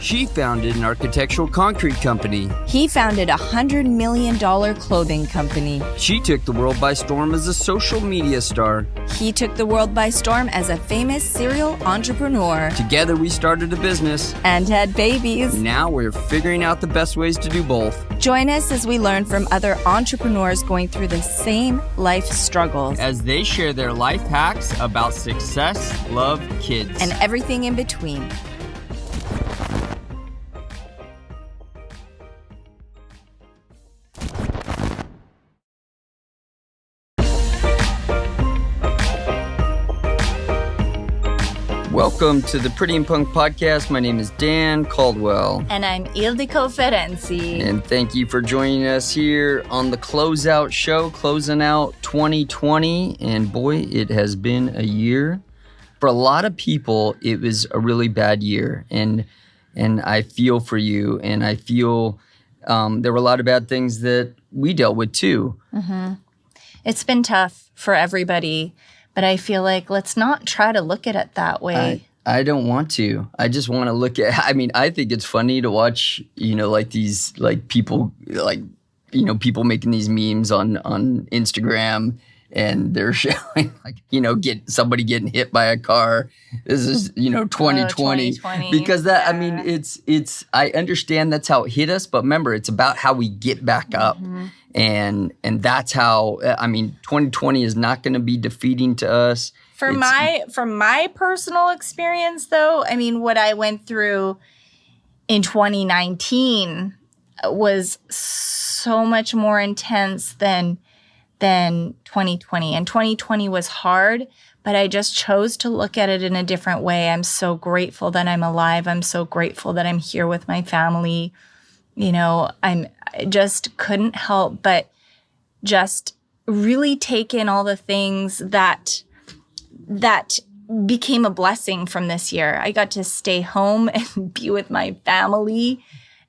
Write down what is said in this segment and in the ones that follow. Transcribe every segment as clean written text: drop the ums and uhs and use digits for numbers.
She founded an architectural concrete company. He founded a $100 million clothing company. She took the world by storm as a social media star. He took the world by storm as a famous serial entrepreneur. Together we started a business. And had babies. Now we're figuring out the best ways to do both. Join us as we learn from other entrepreneurs going through the same life struggles. As they share their life hacks about success, love, kids, and everything in between. Welcome to the Pretty and Punk Podcast. My name is Dan Caldwell. And I'm Ildiko Ferenczi. And thank you for joining us here on the Closeout Show, closing out 2020. And boy, it has been a year. For a lot of people, it was a really bad year. And I feel for you. And I feel there were a lot of bad things that we dealt with too. Mm-hmm. It's been tough for everybody. But I feel like let's not try to look at it that way. I don't want to. I just want to look at, I think it's funny to watch, like these, like people, like, people making these memes on Instagram and they're showing get somebody getting hit by a car. This is, 2020. Because that, yeah. It's, I understand that's how it hit us, but remember, it's about how we get back up. Mm-hmm. And that's how, 2020 is not going to be defeating to us. From my personal experience, though, what I went through in 2019 was so much more intense than 2020. And 2020 was hard, but I just chose to look at it in a different way. I'm so grateful that I'm alive. I'm so grateful that I'm here with my family. I just couldn't help but just really take in all the things that became a blessing from this year. I got to stay home and be with my family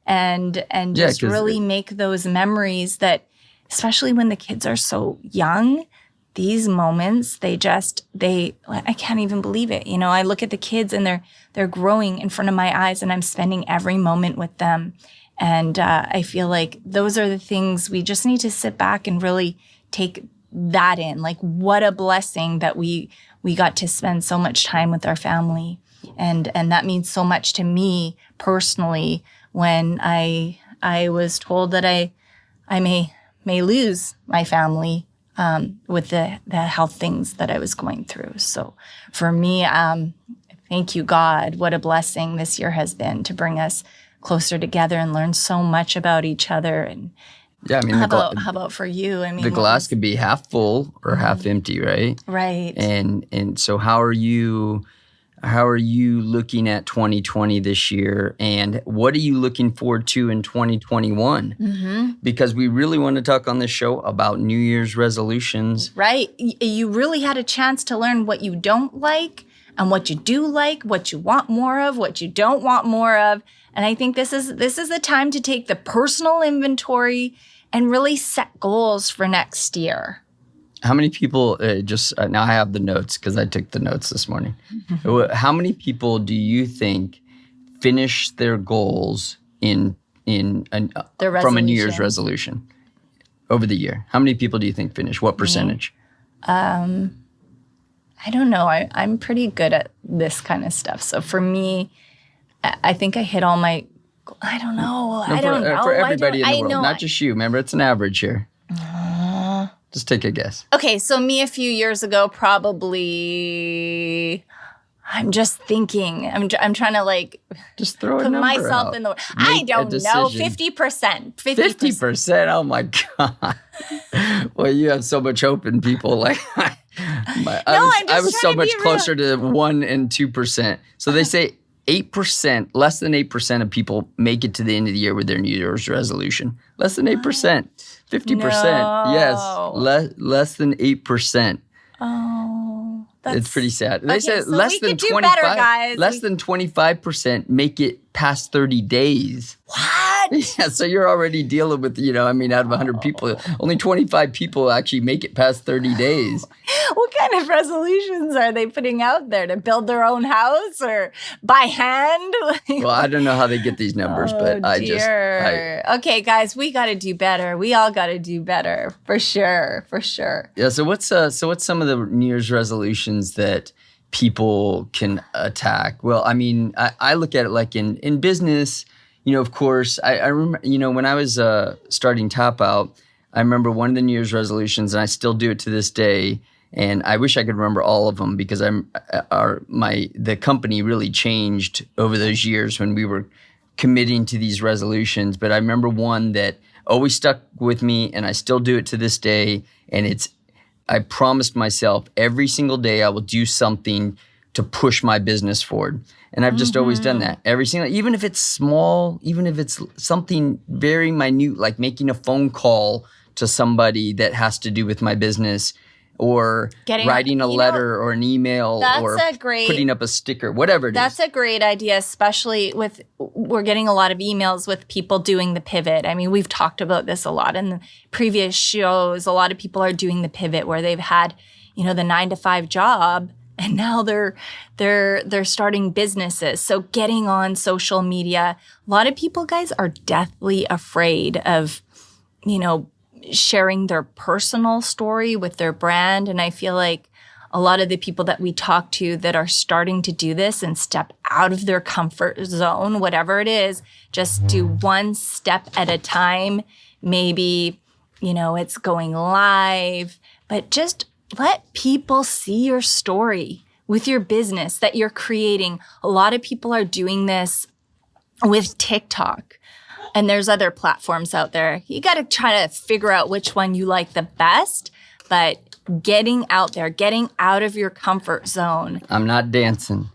and just really make those memories that, especially when the kids are so young, these moments, I can't even believe it. I look at the kids and they're growing in front of my eyes and I'm spending every moment with them. And I feel like those are the things we just need to sit back and really take that in. Like, what a blessing that we got to spend so much time with our family. And that means so much to me personally when I was told that I may lose my family with the health things that I was going through. So for me, thank you, God. What a blessing this year has been to bring us closer together and learn so much about each other. And yeah, how about for you? The glass could be half full or half empty, right? Right. And so how are you looking at 2020 this year, and what are you looking forward to in 2021? Mm-hmm. Because we really want to talk on this show about New Year's resolutions. Right. You really had a chance to learn what you don't like and what you do like, what you want more of, what you don't want more of. And I think this is the time to take the personal inventory and really set goals for next year. How many people now I have the notes because I took the notes this morning. How many people do you think finish their goals from a New Year's resolution over the year? How many people do you think finish? What percentage? I don't know. I'm pretty good at this kind of stuff. So for me, I think I hit all my. I don't know. I don't know. For everybody in the world, not just you. Remember, it's an average here. Just take a guess. Okay, so me a few years ago, probably. I'm just thinking. I'm trying to just throw a put number myself out. in the. I don't know. 50%. 50%. Oh my God. Well, you have so much hope in people. I was so much closer to 1% and 2%. So they say 8%, less than 8% of people make it to the end of the year with their New Year's resolution. Less than 8%. 50%. No. Yes. Less than 8%. Oh. It's pretty sad. They said less than 25%. Less than 25% make it past 30 days. What? Yeah, so you're already dealing with, out of 100 people, only 25 people actually make it past 30 days. What kind of resolutions are they putting out there? To build their own house or by hand? Well, I don't know how they get these numbers, but Okay, guys, we got to do better. We all got to do better, for sure. Yeah. So what's some of the New Year's resolutions that people can attack? Well, I mean, I look at it like in business. Of course, I remember, when I was starting Tap Out, I remember one of the New Year's resolutions, and I still do it to this day. And I wish I could remember all of them because the company really changed over those years when we were committing to these resolutions. But I remember one that always stuck with me, and I still do it to this day. And I promised myself every single day I will do something to push my business forward. And I've just always done that. Even if it's small, even if it's something very minute, like making a phone call to somebody that has to do with my business, or writing a letter or an email, or putting up a sticker, whatever it is. That's a great idea, especially we're getting a lot of emails with people doing the pivot. I mean, we've talked about this a lot in the previous shows. A lot of people are doing the pivot where they've had, the 9-to-5 job, and now they're starting businesses. So getting on social media, a lot of people, guys, are deathly afraid of, sharing their personal story with their brand. And I feel like a lot of the people that we talk to that are starting to do this and step out of their comfort zone, whatever it is, just do one step at a time. Maybe, it's going live, but just let people see your story with your business that you're creating. A lot of people are doing this with TikTok. And there's other platforms out there. You got to try to figure out which one you like the best, but getting out there, getting out of your comfort zone. I'm not dancing.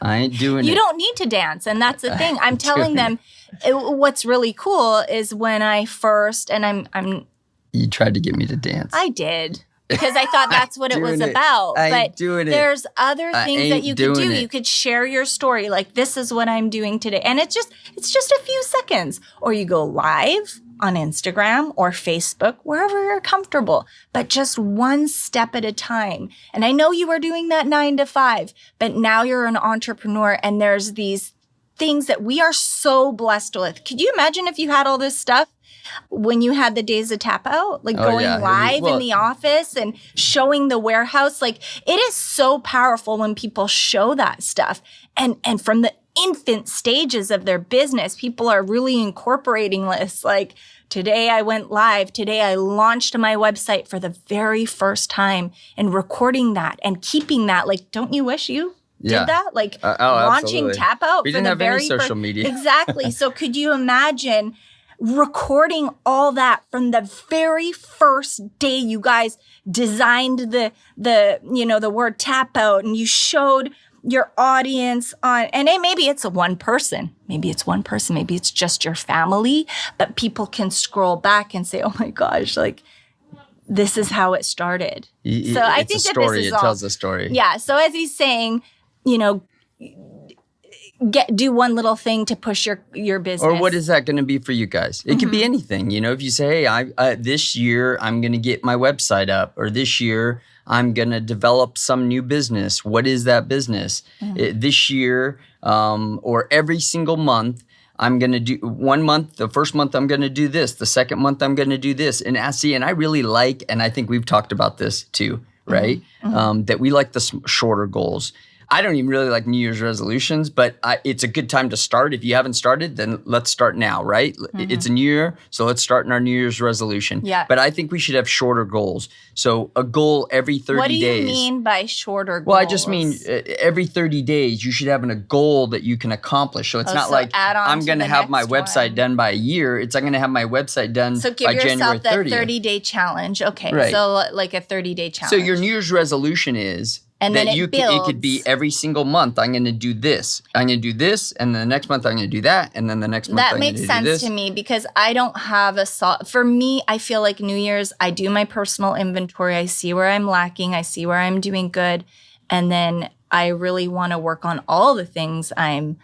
I ain't doing it. You don't need to dance. And that's the thing. I'm telling them what's really cool is when I first, and I'm. You tried to get me to dance. I did. Because I thought that's what it was about. But there's other things that you could do. You could share your story. Like, this is what I'm doing today. And it's just a few seconds. Or you go live on Instagram or Facebook, wherever you're comfortable. But just one step at a time. And I know you were doing that 9-to-5, but now you're an entrepreneur and there's these things that we are so blessed with. Could you imagine if you had all this stuff? When you had the days of Tap Out, like going live in the office and showing the warehouse, like it is so powerful when people show that stuff. And from the infant stages of their business, people are really incorporating this. Like, today I went live. Today I launched my website for the very first time, and recording that and keeping that. Like, don't you wish you did that? Like launching absolutely. Tap Out we for didn't the have very any social first media. Exactly. So could you imagine recording all that from the very first day you guys designed the word Tap Out, and you showed your audience on, and maybe it's one person, maybe it's just your family, but people can scroll back and say, oh my gosh, like this is how it started. So I think that this is it tells a story. Yeah. So as he's saying, do one little thing to push your business. Or what is that going to be for you guys? It could be anything. If you say, hey, this year I'm going to get my website up, or this year I'm going to develop some new business. What is that business? This year or every single month, I'm going to do 1 month. The first month I'm going to do this. The second month I'm going to do this. And I really like, and I think we've talked about this too, right? That we like the shorter goals. I don't even really like New Year's resolutions, but it's a good time to start. If you haven't started, then let's start now, right? It's a new year, so let's start in our New Year's resolution. Yeah. But I think we should have shorter goals. So a goal every 30 days. What do you mean by shorter goals? Well, I just mean every 30 days, you should have a goal that you can accomplish. So it's not like I'm going to have my website done by a year. I'm going to have my website done by January 30th. So give yourself that 30-day challenge. Okay, right. So like a 30-day challenge. So your New Year's resolution is... And then it could be every single month, I'm going to do this. I'm going to do this. And then the next month, I'm going to do that. And then the next month, I'm going to do this. That makes sense to me because I don't have for me, I feel like New Year's, I do my personal inventory. I see where I'm lacking. I see where I'm doing good. And then I really want to work on all the things I'm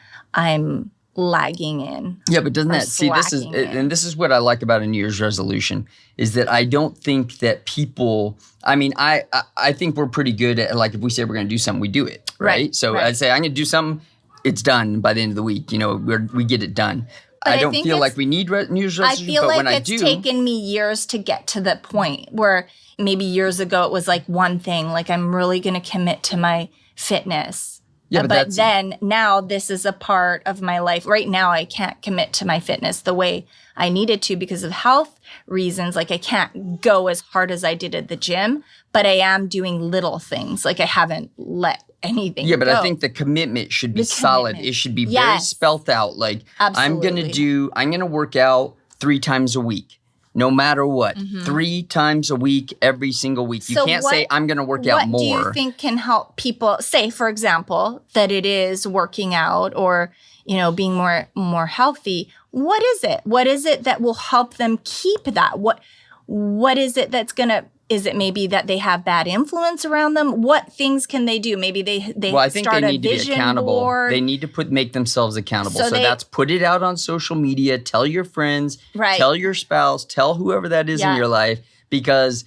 lagging in. Yeah, but doesn't that, see, this is what I like about a New Year's resolution, is that I don't think that people, I mean, I think we're pretty good at, like, if we say we're going to do something, we do it, right? So I say, I'm going to do something, it's done by the end of the week. You know, we get it done. But I don't feel like we need New Year's resolutions, I feel but like when I it's do, taken me years to get to the point where maybe years ago it was like one thing, like I'm really going to commit to my fitness. Yeah, but then now this is a part of my life. Right now I can't commit to my fitness the way I needed to because of health reasons. Like I can't go as hard as I did at the gym, but I am doing little things. Like I haven't let anything go. Yeah, but I think the commitment should be solid. It should be very spelt out. Like I'm going to work out 3 times a week. No matter what, 3 times a week, every single week. You can't say, I'm going to work out more. What do you think can help people, say, for example, that it is working out or, you know, being more healthy? What is it? What is it that will help them keep that? What is it that's going to, is it maybe that they have bad influence around them? What things can they do? Maybe they well, I think start they need a to vision be accountable. board. They need to make themselves accountable. So that's put it out on social media. Tell your friends. Right. Tell your spouse. Tell whoever that is in your life, because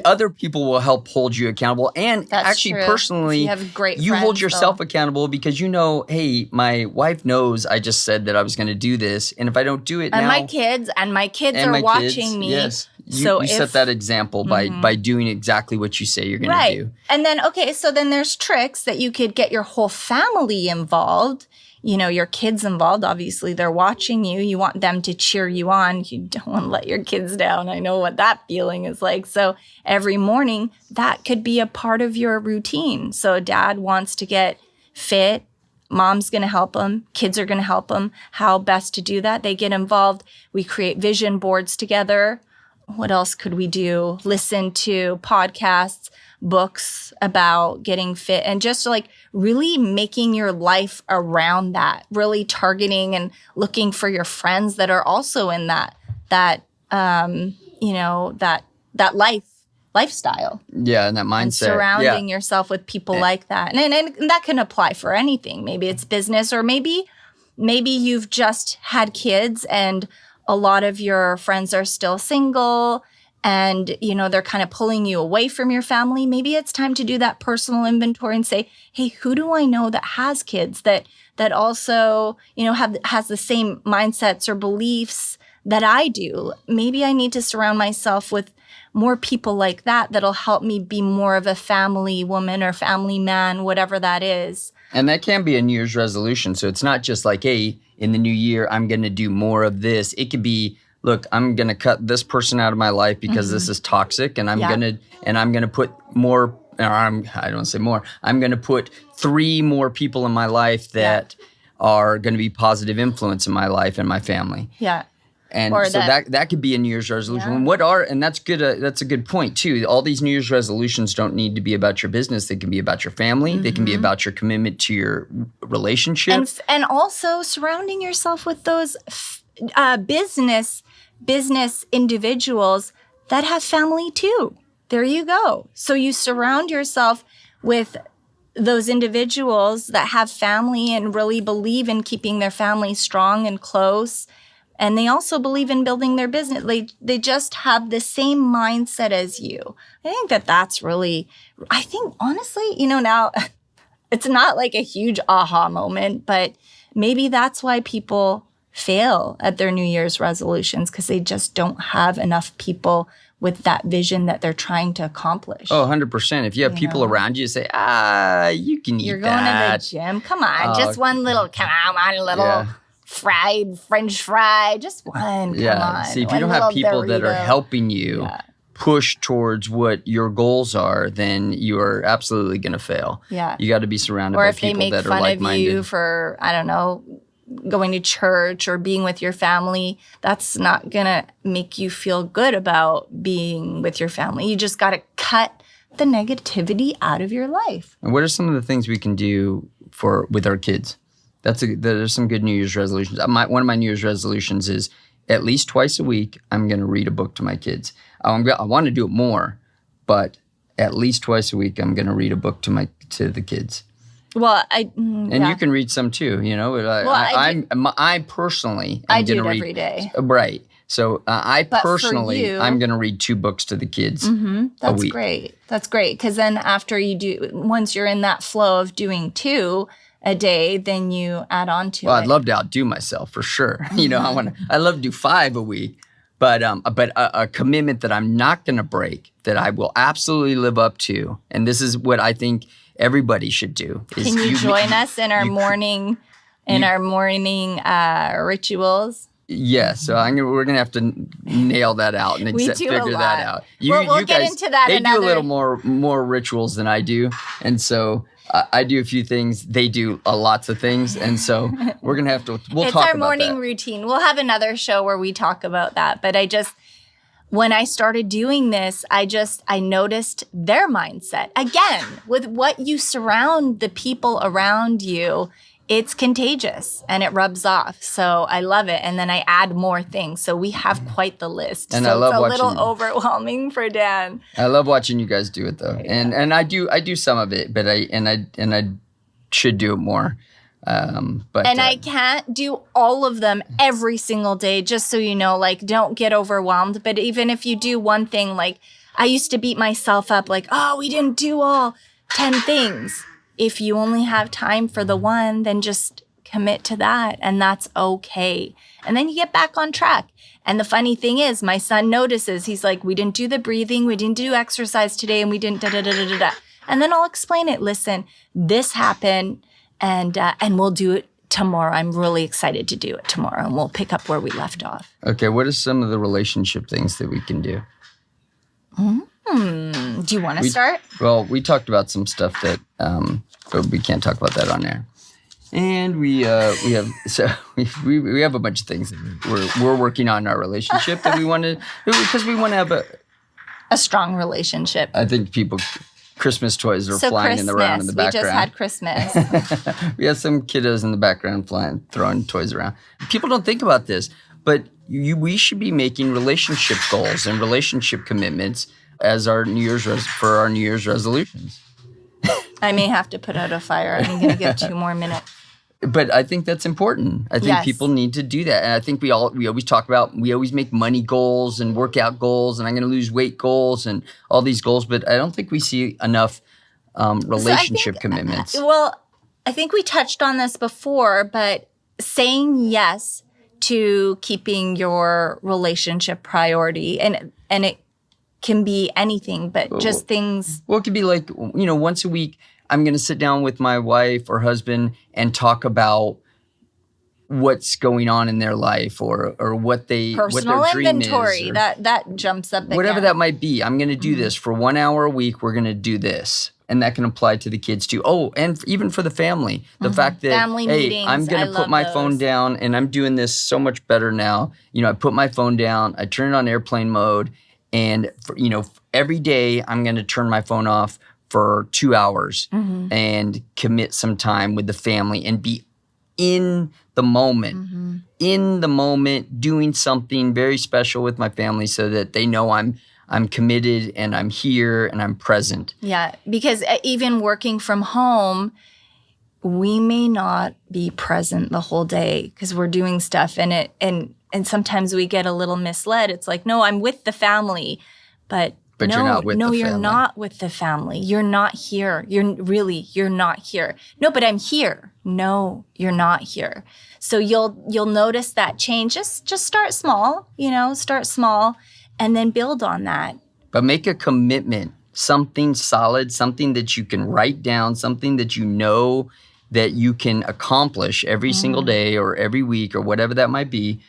other people will help hold you accountable. And personally, you have great you friends, hold yourself accountable because you know, hey, my wife knows I just said that I was going to do this, and if I don't do it now, my kids are watching me. Yes. You set that example by doing exactly what you say you're going to do. And then, so then there's tricks that you could get your whole family involved. You know, your kids involved. Obviously, they're watching you. You want them to cheer you on. You don't want to let your kids down. I know what that feeling is like. So every morning, that could be a part of your routine. So dad wants to get fit. Mom's going to help them. Kids are going to help them. How best to do that? They get involved. We create vision boards together. What else could we do? Listen to podcasts, books about getting fit, and just like really making your life around that, really targeting and looking for your friends that are also in that lifestyle. Yeah, and that mindset. And surrounding yourself with people like that. And that can apply for anything. Maybe it's business, or maybe you've just had kids and a lot of your friends are still single and, you know, they're kind of pulling you away from your family. Maybe it's time to do that personal inventory and say, hey, who do I know that has kids that also, you know, has the same mindsets or beliefs that I do? Maybe I need to surround myself with more people like that that'll help me be more of a family woman or family man, whatever that is. And that can be a New Year's resolution. So it's not just like, hey, in the new year, I'm going to do more of this. It could be, look, I'm going to cut this person out of my life because this is toxic, and I'm going to put more, or I don't want to say more. I'm going to put 3 more people in my life that are going to be positive influence in my life and my family. Yeah. And so that could be a New Year's resolution. Yeah. And that's good. That's a good point too. All these New Year's resolutions don't need to be about your business. They can be about your family. They can be about your commitment to your relationship. And also surrounding yourself with those business individuals that have family too. There you go. So you surround yourself with those individuals that have family and really believe in keeping their family strong and close. And they also believe in building their business. They just have the same mindset as you. I think that's really, I think honestly, you know, now it's not like a huge aha moment, but maybe that's why people fail at their New Year's resolutions, because they just don't have enough people with that vision that they're trying to accomplish. Oh, 100%. If you have people around you say, you can eat that. You're going to the gym. Come on, just one little fried French fry, just one. Come on. See, if you don't have people that are helping you push towards what your goals are, then you are absolutely going to fail. Yeah. You got to be surrounded by people that are like-minded. Or if they make fun of you for, I don't know, going to church or being with your family, that's not going to make you feel good about being with your family. You just got to cut the negativity out of your life. And what are some of the things we can do with our kids? There's some good New Year's resolutions. One of my New Year's resolutions is at least twice a week, I'm going to read a book to my kids. I want to do it more, but at least twice a week, I'm going to read a book to the kids. Well, and you can read some too. I personally I do it every day. Right. So I'm going to read 2 books to the kids a week. Great. That's great. Because then once you're in that flow of doing 2 a day, then you add on to it. Well, I'd love to outdo myself for sure. I love to do 5 a week, but a commitment that I'm not going to break, that I will absolutely live up to. And this is what I think everybody should do. Can you join us in our morning rituals? Yeah, so we're gonna have to nail that out and figure that out. We'll get into that. They do a little more rituals than I do, and so I do a few things. They do lots of things, and so we're gonna have to. We'll talk about that. It's our morning routine. We'll have another show where we talk about that. But when I started doing this, I noticed their mindset again with what you surround the people around you. It's contagious and it rubs off. So I love it. And then I add more things. So we have quite the list. And so I love it's a little overwhelming for Dan. I love watching you guys do it though. Yeah. And I do some of it, but I should do it more. I can't do all of them every single day, just so you know, don't get overwhelmed. But even if you do one thing, I used to beat myself up we didn't do all 10 things. If you only have time for the one, then just commit to that. And that's okay. And then you get back on track. And the funny thing is, my son notices, he's like, we didn't do the breathing, we didn't do exercise today, and we didn't da-da-da-da-da-da. And then I'll explain it. Listen, this happened, and we'll do it tomorrow. I'm really excited to do it tomorrow, and we'll pick up where we left off. Okay, what are some of the relationship things that we can do? Do you want to start? Well, we talked about some stuff that, but we can't talk about that on air. And we have a bunch of things that we're working on in our relationship that we want to, because we want to have a strong relationship. I think Christmas toys are flying around in the background. We just had Christmas. We have some kiddos in the background throwing toys around. People don't think about this, but we should be making relationship goals and relationship commitments as our New Year's resolutions. I may have to put out a fire. I'm going to give 2 more minutes. But I think that's important. I think people need to do that. And I think we always talk about, we always make money goals and workout goals and I'm going to lose weight goals and all these goals. But I don't think we see enough relationship commitments. Well, I think we touched on this before, but saying yes to keeping your relationship priority, and it can be anything, but just things. Well, it could be once a week, I'm going to sit down with my wife or husband and talk about what's going on in their life or what their dream is. Personal inventory, that jumps up again. Whatever that might be. I'm going to do this for 1 hour a week. We're going to do this. And that can apply to the kids too. Oh, and even for the family. The fact that, family meetings, I'm going to put my phone down, and I'm doing this so much better now. I put my phone down, I turn it on airplane mode, and every day I'm going to turn my phone off for 2 hours and commit some time with the family and be in the moment, doing something very special with my family so that they know I'm committed and I'm here and I'm present. Yeah, because even working from home, we may not be present the whole day because we're doing stuff and sometimes we get a little misled. It's like, no, I'm with the family, but no, you're not with the family. You're not with the family. You're not here. You're not here. No, but I'm here. No, you're not here. So you'll notice that change. Just start small, start small and then build on that. But make a commitment, something solid, something that you can write down, something that that you can accomplish every single day or every week or whatever that might be,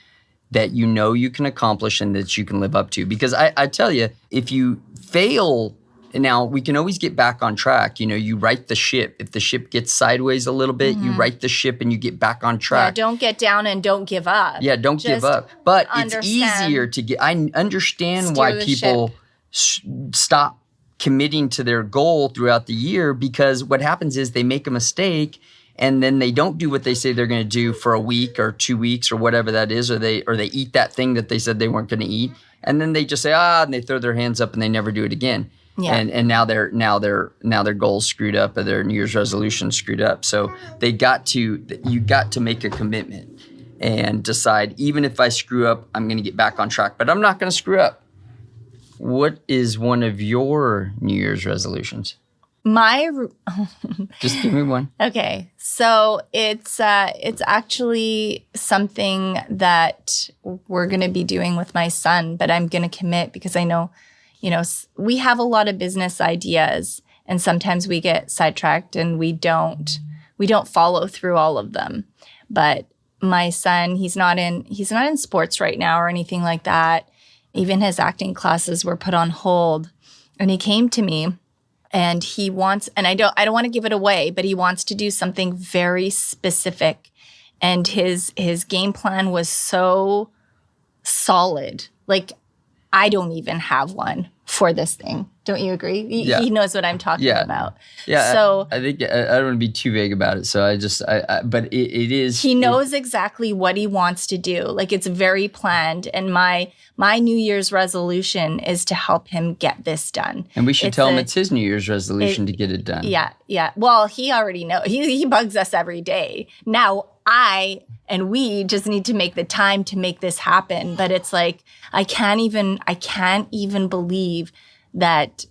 that you can accomplish and that you can live up to. Because I tell you, if you fail, now we can always get back on track. You right the ship. If the ship gets sideways a little bit, you right the ship and you get back on track. Yeah, don't get down and don't give up. Yeah, don't give up. But it's easier to get. I understand why people stop committing to their goal throughout the year, because what happens is they make a mistake and then they don't do what they say they're going to do for a week or 2 weeks or whatever that is, or they eat that thing that they said they weren't going to eat. And then they just say, and they throw their hands up and they never do it again. Yeah. And now their goals screwed up, or their New Year's resolution screwed up. So you got to make a commitment and decide, even if I screw up, I'm going to get back on track, but I'm not going to screw up. What is one of your New Year's resolutions? Just give me one. Okay. So it's actually something that we're going to be doing with my son, but I'm going to commit because I know, we have a lot of business ideas and sometimes we get sidetracked and we don't follow through all of them. But my son, he's not in sports right now or anything like that. Even his acting classes were put on hold. And he came to me and he wants, and I don't want to give it away, but he wants to do something very specific. And his game plan was so solid. Like, I don't even have one for this thing. Don't you agree? He knows what I'm talking about. Yeah. So I think I don't want to be too vague about it. So but it is. He knows exactly what he wants to do. Like, it's very planned. And my New Year's resolution is to help him get this done. And we should tell him it's his New Year's resolution to get it done. Yeah. Yeah. Well, he already knows. He bugs us every day. Now, we just need to make the time to make this happen. But it's like, I can't even believe that,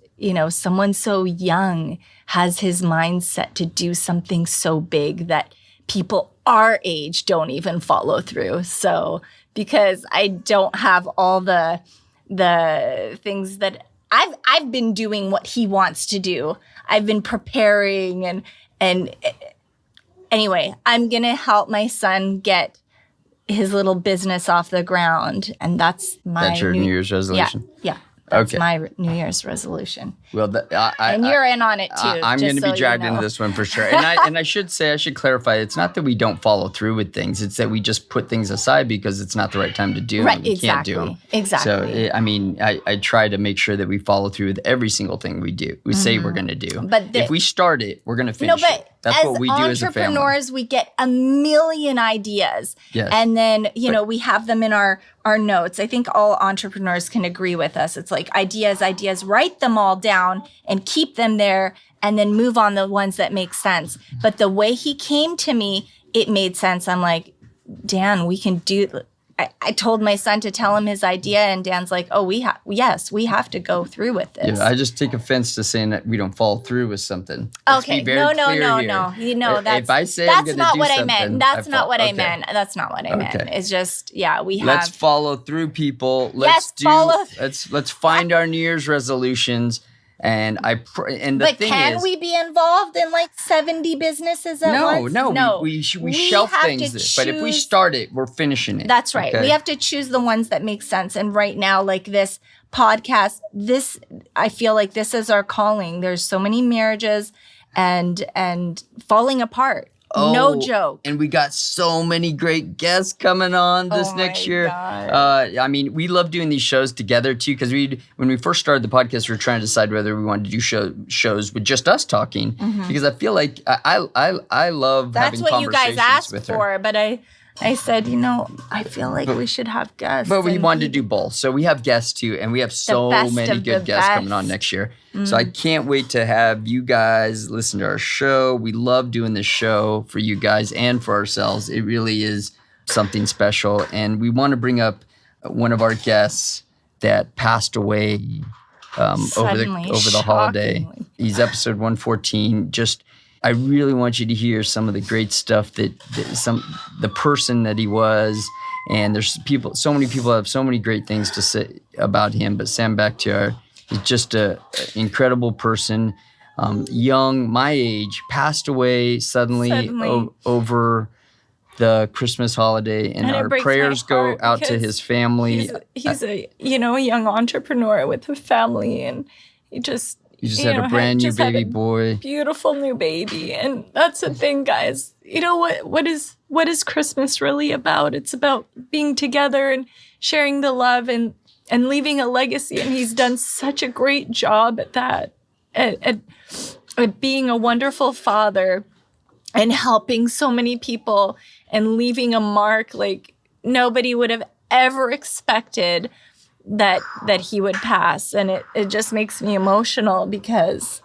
someone so young has his mindset to do something so big that people our age don't even follow through. So, because I don't have all the things that I've been doing what he wants to do. I've been preparing and anyway, I'm going to help my son get his little business off the ground. And that's your New Year's resolution? Yeah. That's my New Year's resolution. Well, and you're in on it too. I'm going to be dragged into this one for sure. And I should clarify, it's not that we don't follow through with things. It's that we just put things aside because it's not the right time to do them. Right, We can't do them. Exactly. So, I try to make sure that we follow through with every single thing we do. We say we're going to do. But if we start it, we're going to finish it. That's what we do as a family. Entrepreneurs, we get a million ideas. Yes. And then, we have them in our notes. I think all entrepreneurs can agree with us. It's like ideas, write them all down and keep them there and then move on the ones that make sense. But the way he came to me, it made sense. I'm like, Dan, we can do I told my son to tell him his idea, and Dan's like, "Oh, we have to go through with this." Yeah, I just take offense to saying that we don't follow through with something. Okay, no. If I say that's not what I meant. That's not what I meant. That's not what I meant. It's just, Let's follow through, people. Let's find our New Year's resolutions. And but can we be involved in like 70 businesses at once? No. We shelf things. But if we start it, we're finishing it. That's right. Okay? We have to choose the ones that make sense. And right now, like this podcast, I feel like this is our calling. There's so many marriages and falling apart. No joke. And we got so many great guests coming on this next year. We love doing these shows together too, because when we first started the podcast, we were trying to decide whether we wanted to do shows with just us talking, because I feel like I love having conversations with her. That's what you guys asked for, but I said, I feel like we should have guests. But we wanted to do both. So we have guests too, and we have so many good guests coming on next year. So I can't wait to have you guys listen to our show. We love doing this show for you guys and for ourselves. It really is something special. And we want to bring up one of our guests that passed away over the holiday. He's episode 114. I really want you to hear some of the great stuff the person that he was. And there's so many people have so many great things to say about him. But Sam Bakhtiar is just an incredible person. Young, my age, passed away suddenly. Over the Christmas holiday. And our prayers go out to his family. He's a young entrepreneur with a family, and he just had a brand new baby boy. Beautiful new baby. And that's the thing, guys. What is Christmas really about? It's about being together and sharing the love and leaving a legacy. And he's done such a great job at that, at being a wonderful father and helping so many people and leaving a mark like nobody would have ever expected. that he would pass. And it just makes me emotional because,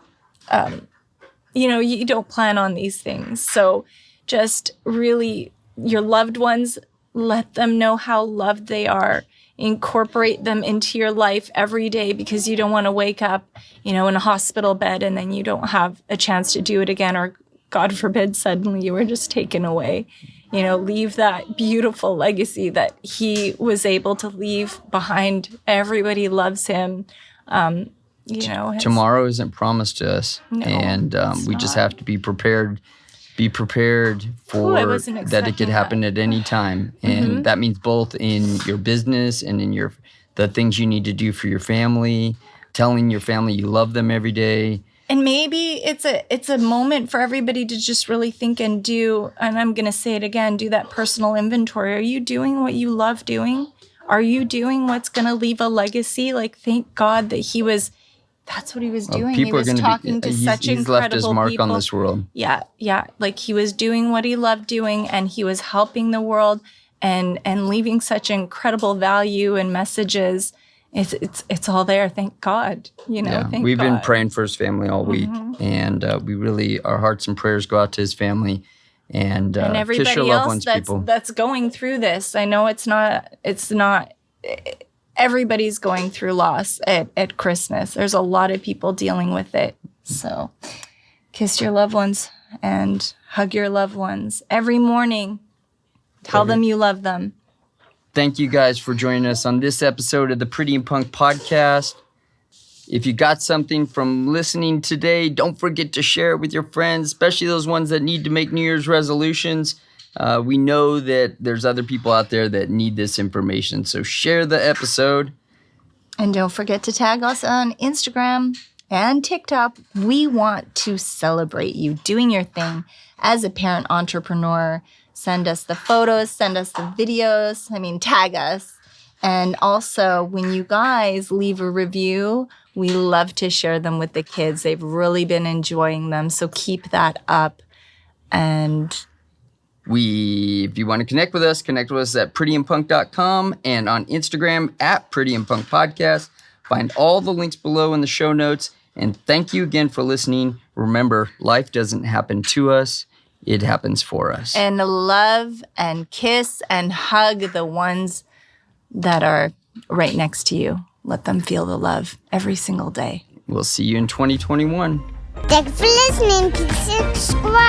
you don't plan on these things. So just really, your loved ones, let them know how loved they are. Incorporate them into your life every day, because you don't want to wake up, in a hospital bed and then you don't have a chance to do it again, or God forbid, suddenly you were just taken away. Leave that beautiful legacy that he was able to leave behind. Everybody loves him. Tomorrow isn't promised to us. No, and we just have to be prepared. Be prepared for that it could happen at any time. And that means both in your business and in the things you need to do for your family, telling your family you love them every day. And maybe it's a moment for everybody to just really think and do, and I'm going to say it again, do that personal inventory. Are you doing what you love doing? Are you doing what's going to leave a legacy? Like, thank God that that's what he was doing. He was talking to such incredible people. He's left his mark on this world. Yeah. Like, he was doing what he loved doing, and he was helping the world and leaving such incredible value and messages. It's all there. Thank God. We've been praying for his family all week, and we really, our hearts and prayers go out to his family, and everybody kiss your loved else ones, that's going through this. I know it's not. Everybody's going through loss at Christmas. There's a lot of people dealing with it. So kiss your loved ones and hug your loved ones every morning. Tell them you love them. Thank you guys for joining us on this episode of the Pretty and Punk podcast. If you got something from listening today, don't forget to share it with your friends, especially those ones that need to make New Year's resolutions. We know that there's other people out there that need this information, so share the episode. And don't forget to tag us on Instagram and TikTok. We want to celebrate you doing your thing as a parent entrepreneur. Send us the photos, send us the videos, tag us. And also, when you guys leave a review, we love to share them with the kids. They've really been enjoying them, so keep that up. And if you want to connect with us at prettyandpunk.com and on Instagram at prettyandpunkpodcast. Find all the links below in the show notes. And thank you again for listening. Remember, life doesn't happen to us. It happens for us. And love and kiss and hug the ones that are right next to you. Let them feel the love every single day. We'll see you in 2021. Thanks for listening. Please subscribe.